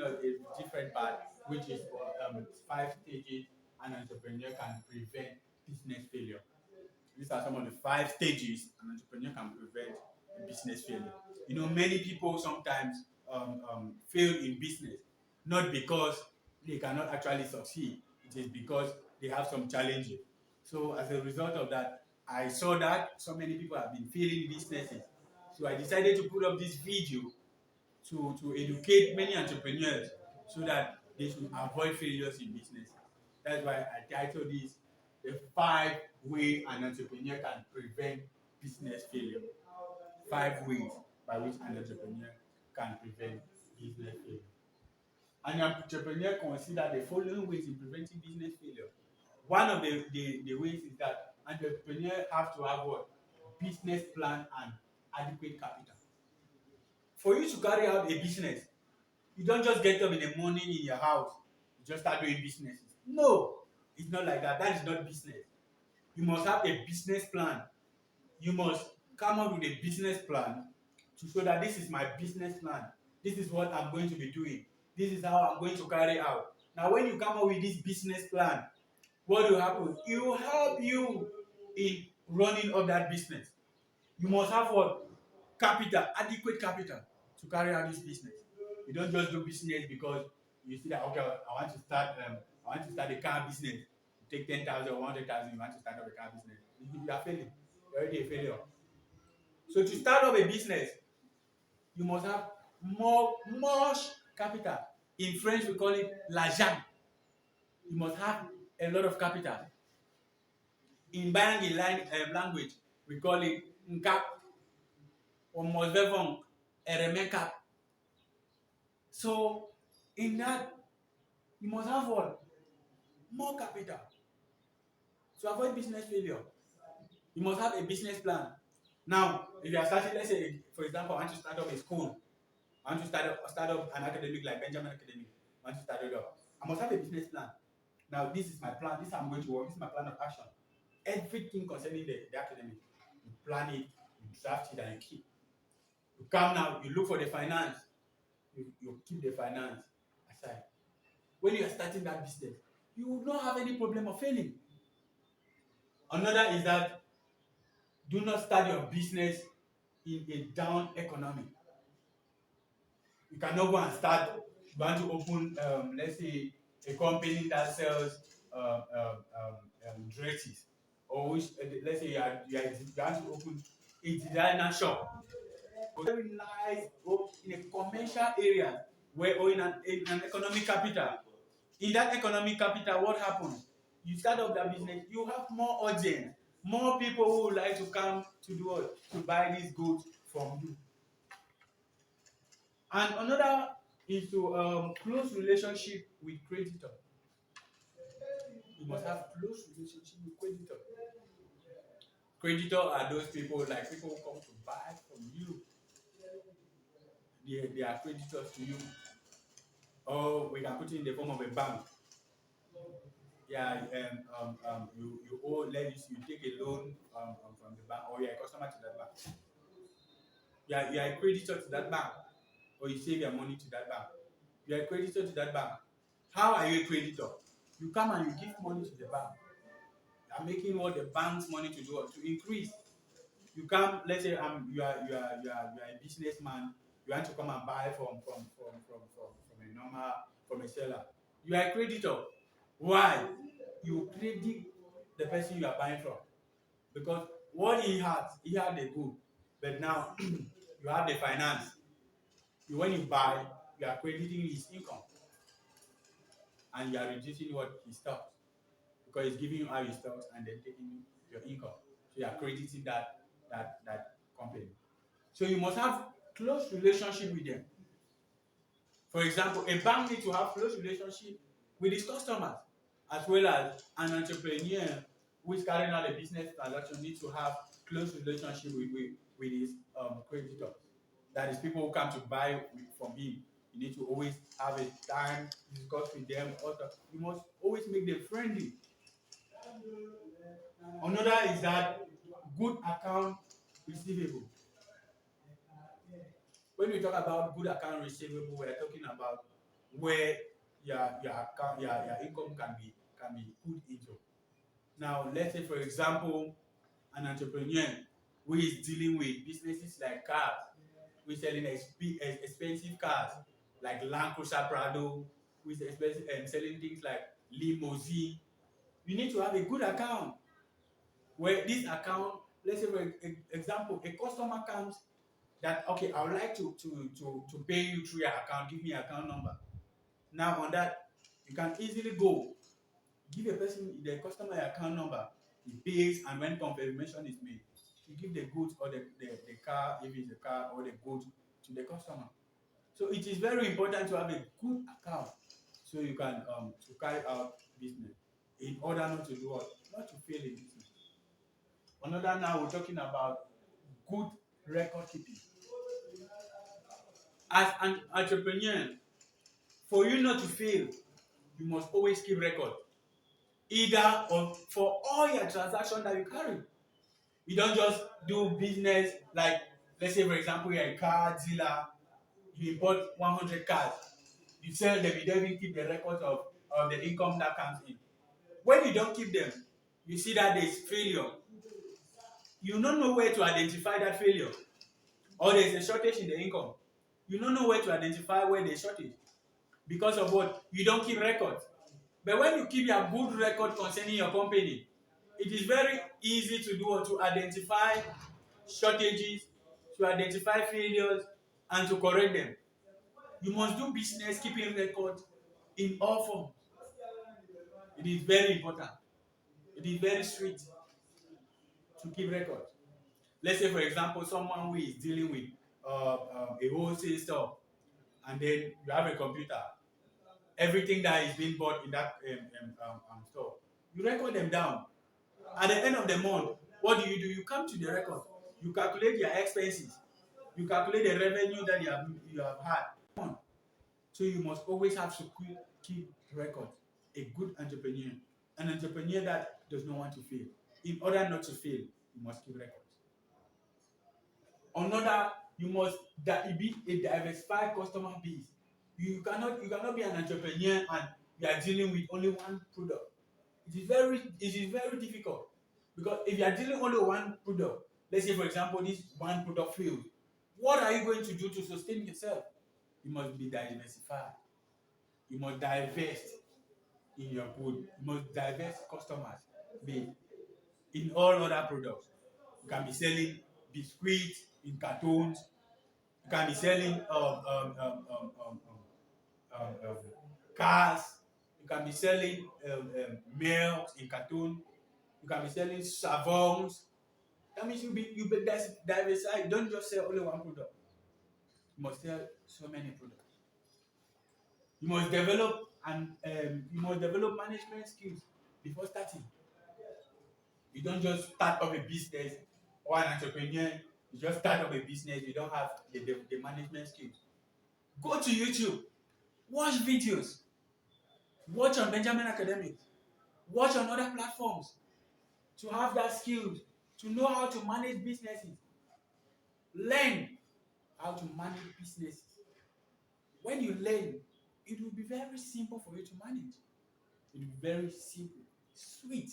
a different part, which is 5 stages an entrepreneur can prevent business failure. These are some of the 5 stages an entrepreneur can prevent business failure. Many people sometimes fail in business, not because they cannot actually succeed. It is because they have some challenges. So as a result of that, I saw that so many people have been failing businesses. So I decided to put up this video to educate many entrepreneurs so that they should avoid failures in business. That's why I titled this the 5 ways an entrepreneur can prevent business failure. 5 ways by which an entrepreneur can prevent business failure. An entrepreneur consider the following ways in preventing business failure. One of the ways is that entrepreneurs have to have what? Business plan and adequate capital. For you to carry out a business, you don't just get up in the morning in your house, you just start doing businesses. No, it's not like that. That is not business. You must have a business plan. You must come up with a business plan to show that this is my business plan. This is what I'm going to be doing. This is how I'm going to carry out. Now, when you come up with this business plan, what will happen? It will help you in running of that business. You must have what? Capital, adequate capital to carry out this business. You don't just do business because you see that okay, I want to start a car business. You take 10,000 or 100,000, you want to start up a car business. You are failing. You're already a failure. So to start up a business, you must have much capital. In French, we call it l'argent. You must have a lot of capital. In banking language, we call it nkap or mosbevon eremekap. So in that, you must have what? More capital. To avoid business failure, you must have a business plan. Now, if you are starting, let's say, for example, I want to start up a school. I want to start up an academic like Benjamin Academy. I want to start it up. I must have a business plan. Now, this is my plan. This is how I'm going to work. This is my plan of action. Everything concerning the academy, you plan it, you draft it, and you keep. You come now, you look for the finance. You keep the finance aside. When you are starting that business, you will not have any problem of failing. Another is that do not start your business in a down economy. You cannot go and start, you want to open, let's say, a company that sells dresses, or which, let's say, you want to open a designer shop. Very nice, or in a commercial area, or in an economic capital. In that economic capital, what happens? You start up that business, you have more audience, more people who would like to come to do what? To buy these goods from you. And another is to close relationship with creditor. You must have close relationship with creditor. Creditor are those people like people who come to buy from you. They are creditors to you. Or we can put it in the form of a bank. Yeah, you owe, you take a loan from the bank, or you're a customer to that bank. You are a creditor to that bank, or you save your money to that bank. You are a creditor to that bank. How are you a creditor? You come and you give money to the bank. You are making what the bank's money to do to increase. You come, let's say you are a businessman. You want to come and buy from a seller. You are a creditor. Why? You credit the person you are buying from, because what he had the good, but now you have the finance. When you buy, you are crediting his income, and you are reducing what he stocks, because he's giving you all his stocks and then taking your income. So you are crediting that company. So you must have close relationship with them. For example, a bank needs to have close relationship with its customers, as well as an entrepreneur who is carrying out a business transaction needs to have close relationship with his creditors. That is, people who come to buy from him. You need to always have a time to discuss with them. Also, you must always make them friendly. Another is that good account receivable. When we talk about good account receivable, we are talking about where your income can be put into. Now, let's say for example, an entrepreneur who is dealing with businesses like cars, who is selling expensive cars like Land Cruiser Prado, who is expensive and selling things like limousine. You need to have a good account where this account, let's say for example, a customer comes that okay, I would like to pay you through your account, give me your account number. Now on that, you can easily go give a person the customer your account number, he pays, and when confirmation is made, you give the goods or the car, if it's a car, or the goods to the customer. So it is very important to have a good account so you can to carry out business in order not to do what? Not to fail in business. Another, now we're talking about good record keeping. As an entrepreneur, for you not to fail, you must always keep record. Either for all your transactions that you carry. You don't just do business like, let's say for example, you're a car dealer, you import 100 cars, you sell them, you don't even keep the records of the income that comes in. When you don't keep them, you see that there's failure. You don't know where to identify that failure. Or there's a shortage in the income. You don't know where to identify where there's shortage. Because of what? You don't keep records. But when you keep your good record concerning your company, it is very easy to do to identify shortages, to identify failures, and to correct them. You must do business keeping records in all forms. It is very important. It is very sweet to keep records. Let's say, for example, someone who is dealing with a wholesale store, and then you have a computer. Everything that is being bought in that store, you record them down. At the end of the month, what do? You come to the record. You calculate your expenses. You calculate the revenue that you have had. So you must always have to keep records. A good entrepreneur, an entrepreneur that does not want to fail. In order not to fail, you must keep records. Another, you must be a diversified customer base. You cannot be an entrepreneur and you are dealing with only one product. It is very difficult, because if you are dealing only one product, let's say for example this one product failed, what are you going to do to sustain yourself? You must be diversified. You must divest in your good. You must divest customers base in all other products. You can be selling biscuits in cartons. You can be selling cars. You can be selling milk in carton. You can be selling savons. That means you be diversified. You don't just sell only one product. You must sell so many products. You must develop management skills before starting. You don't just start up a business, or an entrepreneur. You just start up a business. You don't have the management skills. Go to YouTube, watch videos, watch on Benjamin Academic, watch on other platforms to have that skills, to know how to manage businesses. Learn how to manage businesses. When you learn, it will be very simple for you to manage. It will be very simple, sweet.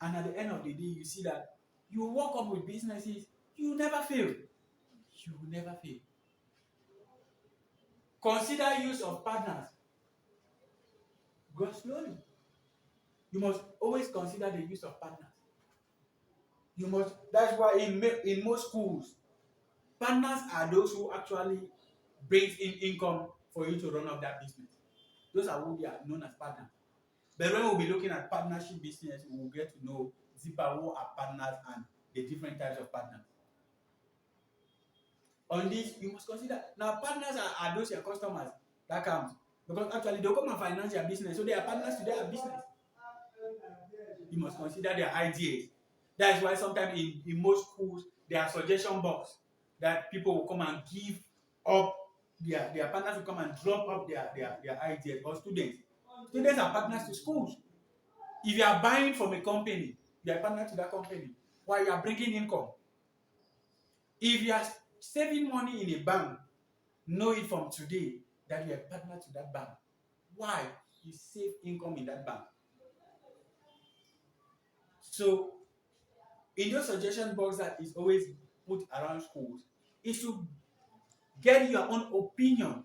And at the end of the day, you see that you work up with businesses, you will never fail. You will never fail. Consider use of partners. Go slowly. You must always consider the use of partners. You must. That's why in most schools, partners are those who actually brings in income for you to run up that business. Those are who they are known as partners. But when we'll be looking at partnership business, we will get to know deeper who are partners and the different types of partners. On this, you must consider now partners are those your customers that comes, because actually they'll come and finance your business, so they are partners to their business. You must consider their ideas. That is why sometimes in most schools there are suggestion box that people will come and give up their partners will come and drop up their ideas, or students. Students are partners to schools. If you are buying from a company, you are partner to that company while you are bringing income. If you are saving money in a bank, know it from today that you're a partner to that bank. Why? You save income in that bank. So in those suggestion box that is always put around schools is to get your own opinion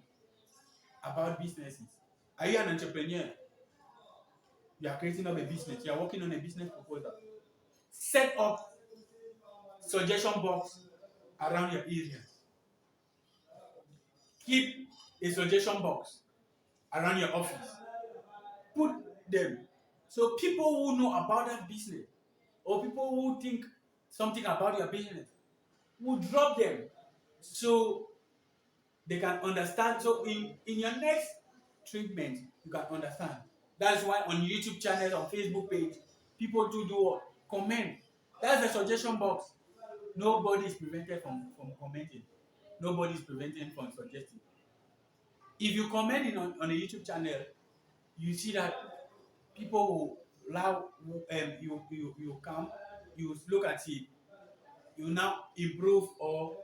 about businesses. Are you an entrepreneur? You are creating up a business. You are working on a business proposal. Set up suggestion box around your area. Keep a suggestion box around your office. Put them so people who know about that business or people who think something about your business will drop them so they can understand. So in your next treatment, you can understand. That's why on YouTube channels, on Facebook page, people do what? Comment. That's the suggestion box. Nobody is prevented from commenting. Nobody is prevented from suggesting. If you comment on a YouTube channel, you see that people will allow you come, you look at it, you now improve or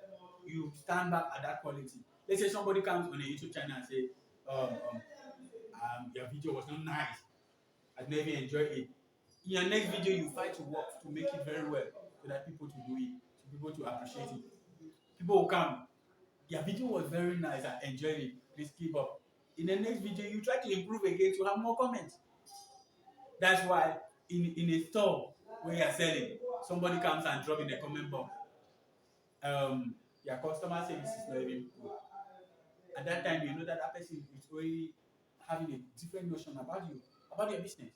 you stand back at that quality. Let's say somebody comes on a YouTube channel and say, your video was not nice, I never enjoyed it. In your next video, you fight to work to make it very well so that people to do it, so people to appreciate it. People will come, your video was very nice, I enjoyed it, please keep up. In the next video, you try to improve again to have more comments. That's why in a store where you're selling, somebody comes and drop in the comment box, your customer service is not even good. At that time, you know that that person is already having a different notion about you, about your business.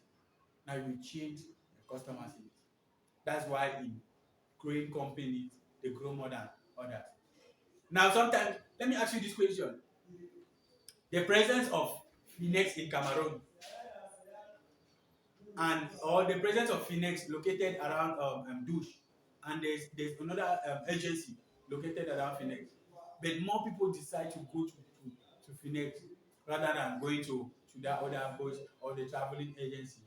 Now you change the customer service. That's why in growing companies, they grow more than others. Now, sometimes, let me ask you this question. The presence of Phoenix in Cameroon and or the presence of Phoenix located around Douche, and there's another agency located around Phoenix, but more people decide to go to Phoenix rather than going to that other boat or the traveling agency.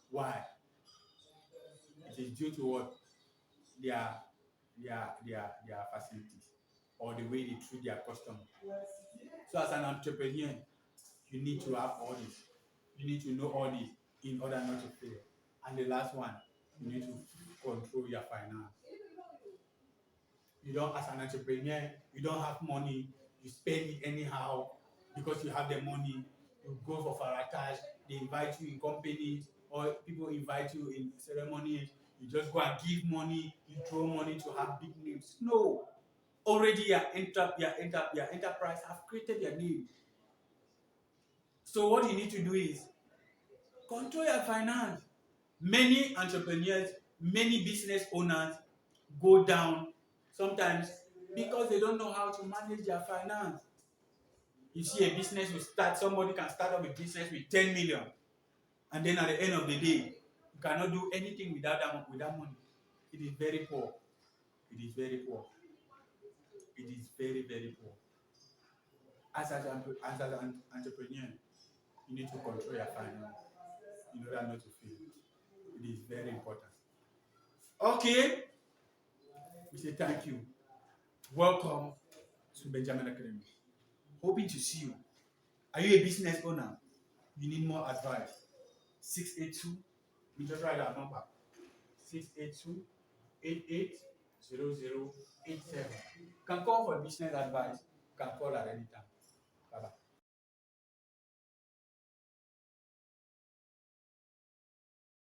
Why? It is due to what? Their their facilities or the way they treat their customers. So as an entrepreneur, you need to have all this. You need to know all this in order not to fail. And the last one, you need to control your finance. You don't, as an entrepreneur, you don't have money, you spend it anyhow because you have the money. You go for faratage, they invite you in companies, or people invite you in ceremonies. You just go and give money, you throw money to have big names. No, already your enterprise have created your name. So what you need to do is control your finance. Many entrepreneurs, many business owners go down sometimes because they don't know how to manage their finance. You see a business will start, somebody can start up a business with 10 million, and then at the end of the day, you cannot do anything without that money. It is very poor. It is very poor. It is very, very poor. As an entrepreneur, you need to control your finance in order not to fail. It is very important. Okay, we say thank you. Welcome to Benjamin Academy. Hoping to see you. Are you a business owner? You need more advice. 682, we just write our number. 682 880087. You can call for business advice. You can call at any time.